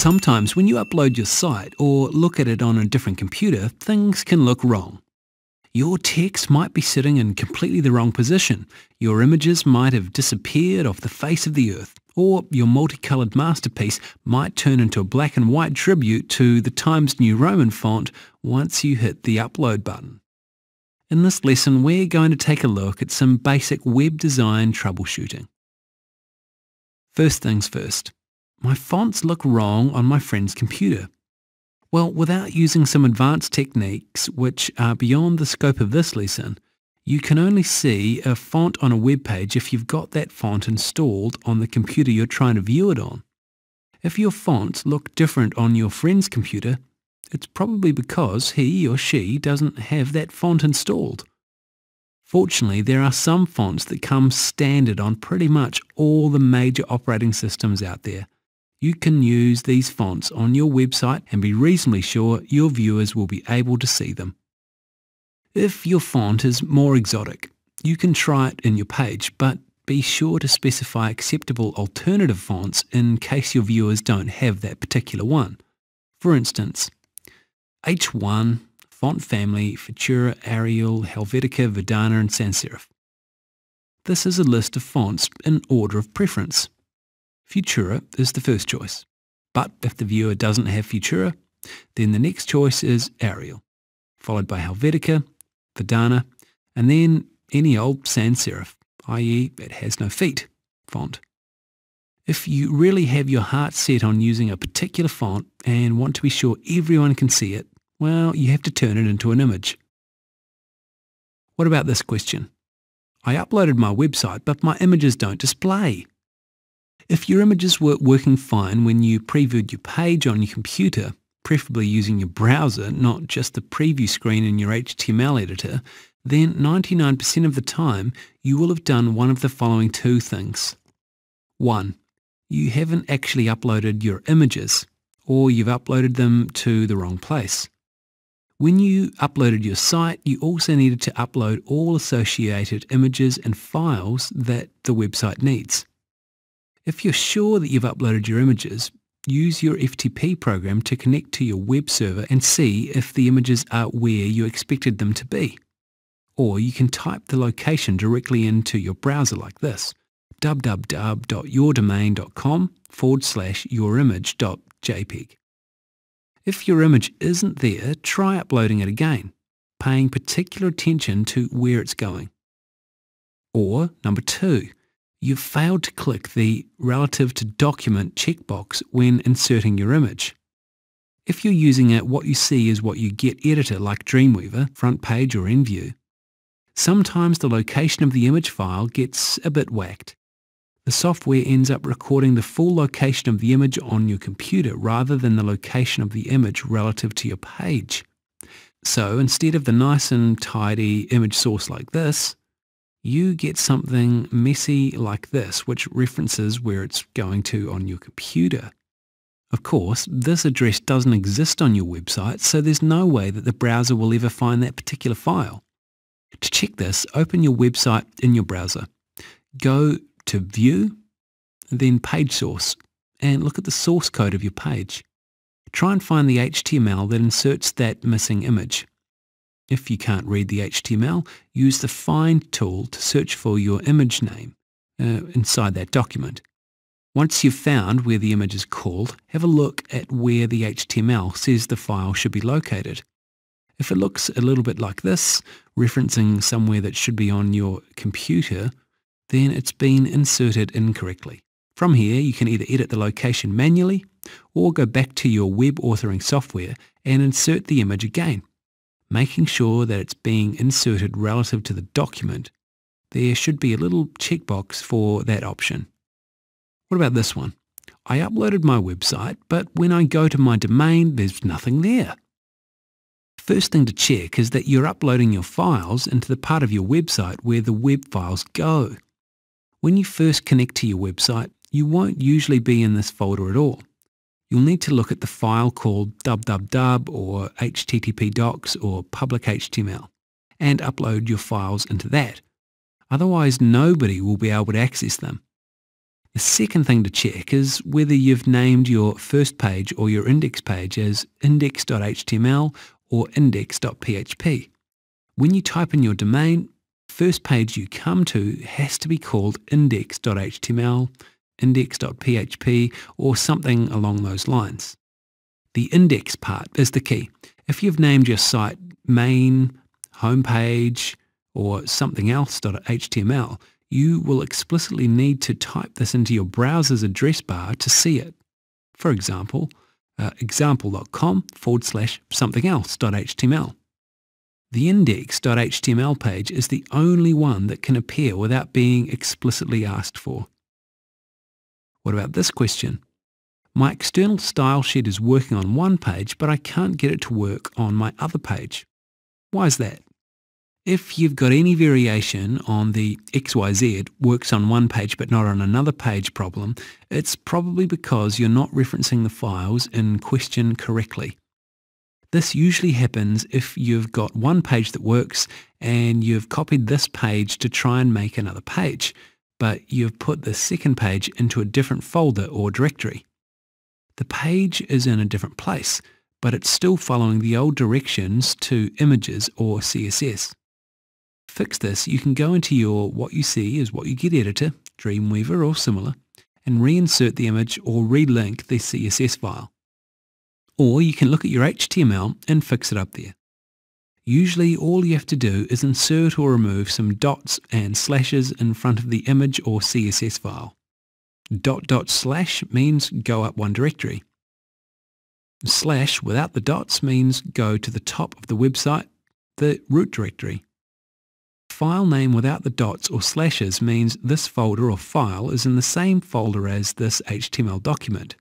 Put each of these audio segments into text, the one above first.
Sometimes when you upload your site or look at it on a different computer, things can look wrong. Your text might be sitting in completely the wrong position, your images might have disappeared off the face of the earth, or your multicolored masterpiece might turn into a black and white tribute to the Times New Roman font once you hit the upload button. In this lesson, we're going to take a look at some basic web design troubleshooting. First things first. My fonts look wrong on my friend's computer. Well, without using some advanced techniques which are beyond the scope of this lesson, you can only see a font on a web page if you've got that font installed on the computer you're trying to view it on. If your fonts look different on your friend's computer, it's probably because he or she doesn't have that font installed. Fortunately, there are some fonts that come standard on pretty much all the major operating systems out there. You can use these fonts on your website and be reasonably sure your viewers will be able to see them. If your font is more exotic, you can try it in your page, but be sure to specify acceptable alternative fonts in case your viewers don't have that particular one. For instance, H1, font family, Futura, Arial, Helvetica, Verdana and Sans serif. This is a list of fonts in order of preference. Futura is the first choice, but if the viewer doesn't have Futura, then the next choice is Arial, followed by Helvetica, Verdana, and then any old sans serif, i.e. it has no feet, font. If you really have your heart set on using a particular font and want to be sure everyone can see it, well, you have to turn it into an image. What about this question? I uploaded my website, but my images don't display. If your images were working fine when you previewed your page on your computer, preferably using your browser, not just the preview screen in your HTML editor, then 99% of the time you will have done one of the following two things. 1. You haven't actually uploaded your images, or you've uploaded them to the wrong place. When you uploaded your site, you also needed to upload all associated images and files that the website needs. If you're sure that you've uploaded your images, use your FTP program to connect to your web server and see if the images are where you expected them to be. Or you can type the location directly into your browser like this, www.yourdomain.com/yourimage.jpg. If your image isn't there, try uploading it again, paying particular attention to where it's going. Or, number 2, you've failed to click the Relative to Document checkbox when inserting your image. If you're using a What You See Is What You Get editor like Dreamweaver, front page or InView, sometimes the location of the image file gets a bit whacked. The software ends up recording the full location of the image on your computer rather than the location of the image relative to your page. So instead of the nice and tidy image source like this, you get something messy like this, which references where it's going to on your computer. Of course, this address doesn't exist on your website, so there's no way that the browser will ever find that particular file. To check this, open your website in your browser. Go to View, then Page Source, and look at the source code of your page. Try and find the HTML that inserts that missing image. If you can't read the HTML, use the Find tool to search for your image name inside that document. Once you've found where the image is called, have a look at where the HTML says the file should be located. If it looks a little bit like this, referencing somewhere that should be on your computer, then it's been inserted incorrectly. From here, you can either edit the location manually or go back to your web authoring software and insert the image again, making sure that it's being inserted relative to the document. There should be a little checkbox for that option. What about this one? I uploaded my website, but when I go to my domain, there's nothing there. First thing to check is that you're uploading your files into the part of your website where the web files go. When you first connect to your website, you won't usually be in this folder at all. You'll need to look at the file called www or http docs or public HTML and upload your files into that. Otherwise, nobody will be able to access them. The second thing to check is whether you've named your first page or your index page as index.html or index.php. When you type in your domain, first page you come to has to be called index.html, index.php, or something along those lines. The index part is the key. If you've named your site main, homepage, or something else.html, you will explicitly need to type this into your browser's address bar to see it. For example, example.com/something else.html. The index.html page is the only one that can appear without being explicitly asked for. What about this question? My external style sheet is working on one page, but I can't get it to work on my other page. Why is that? If you've got any variation on the XYZ works on one page but not on another page problem, it's probably because you're not referencing the files in question correctly. This usually happens if you've got one page that works and you've copied this page to try and make another page, but you've put the second page into a different folder or directory. The page is in a different place, but it's still following the old directions to images or CSS. To fix this, you can go into your What You See Is What You Get editor, Dreamweaver or similar, and reinsert the image or relink the CSS file. Or you can look at your HTML and fix it up there. Usually all you have to do is insert or remove some dots and slashes in front of the image or CSS file. ... means go up one directory. Slash without the dots means go to the top of the website, the root directory. File name without the dots or slashes means this folder or file is in the same folder as this HTML document.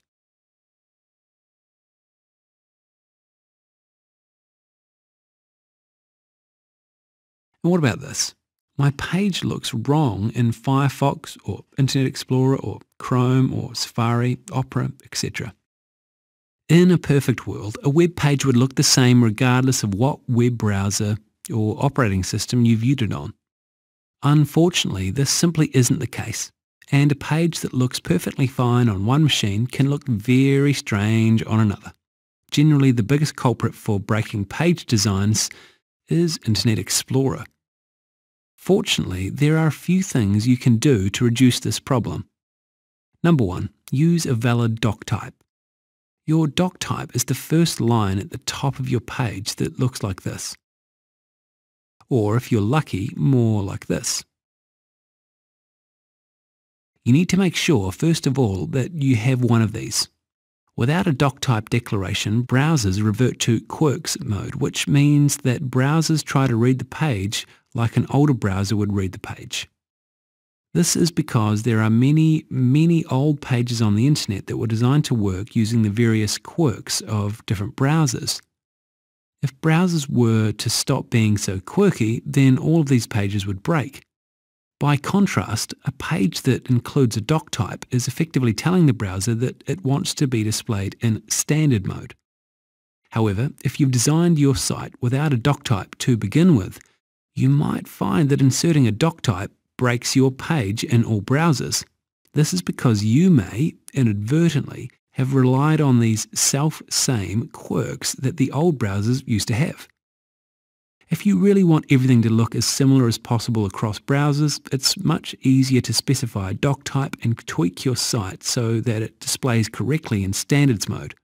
And what about this? My page looks wrong in Firefox or Internet Explorer or Chrome or Safari, Opera, etc. In a perfect world, a web page would look the same regardless of what web browser or operating system you viewed it on. Unfortunately, this simply isn't the case, and a page that looks perfectly fine on one machine can look very strange on another. Generally, the biggest culprit for breaking page designs is Internet Explorer. Fortunately, there are a few things you can do to reduce this problem. Number 1, use a valid doc type. Your doc type is the first line at the top of your page that looks like this. Or if you're lucky, more like this. You need to make sure, first of all, that you have one of these. Without a doc type declaration, browsers revert to quirks mode, which means that browsers try to read the page like an older browser would read the page. This is because there are many old pages on the internet that were designed to work using the various quirks of different browsers. If browsers were to stop being so quirky, then all of these pages would break. By contrast, a page that includes a doc type is effectively telling the browser that it wants to be displayed in standard mode. However, if you've designed your site without a doc type to begin with, you might find that inserting a doc type breaks your page in all browsers. This is because you may, inadvertently, have relied on these self-same quirks that the old browsers used to have. If you really want everything to look as similar as possible across browsers, it's much easier to specify a doc type and tweak your site so that it displays correctly in standards mode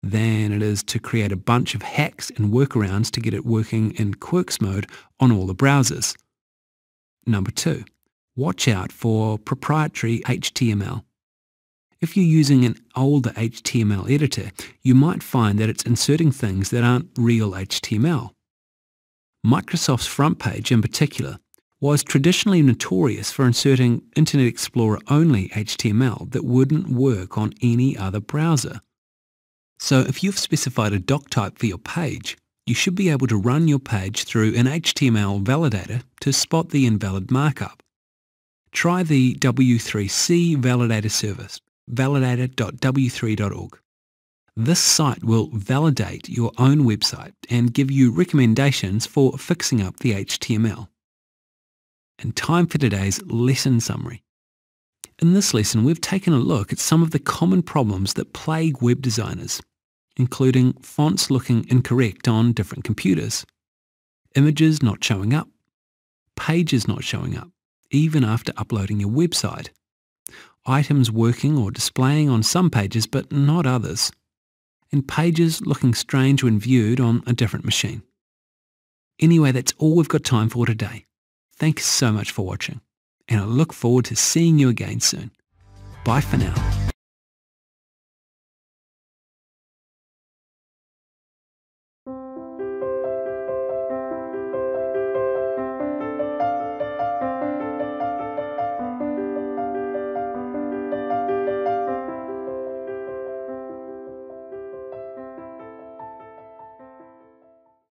than it is to create a bunch of hacks and workarounds to get it working in quirks mode on all the browsers. Number 2, watch out for proprietary HTML. If you're using an older HTML editor, you might find that it's inserting things that aren't real HTML. Microsoft's front page in particular was traditionally notorious for inserting Internet Explorer only HTML that wouldn't work on any other browser. So if you've specified a doc type for your page, you should be able to run your page through an HTML validator to spot the invalid markup. Try the W3C validator service, validator.w3.org. This site will validate your own website and give you recommendations for fixing up the HTML. And time for today's lesson summary. In this lesson, we've taken a look at some of the common problems that plague web designers, including fonts looking incorrect on different computers, images not showing up, pages not showing up, even after uploading your website, items working or displaying on some pages but not others, and pages looking strange when viewed on a different machine. Anyway, that's all we've got time for today. Thanks so much for watching, and I look forward to seeing you again soon. Bye for now.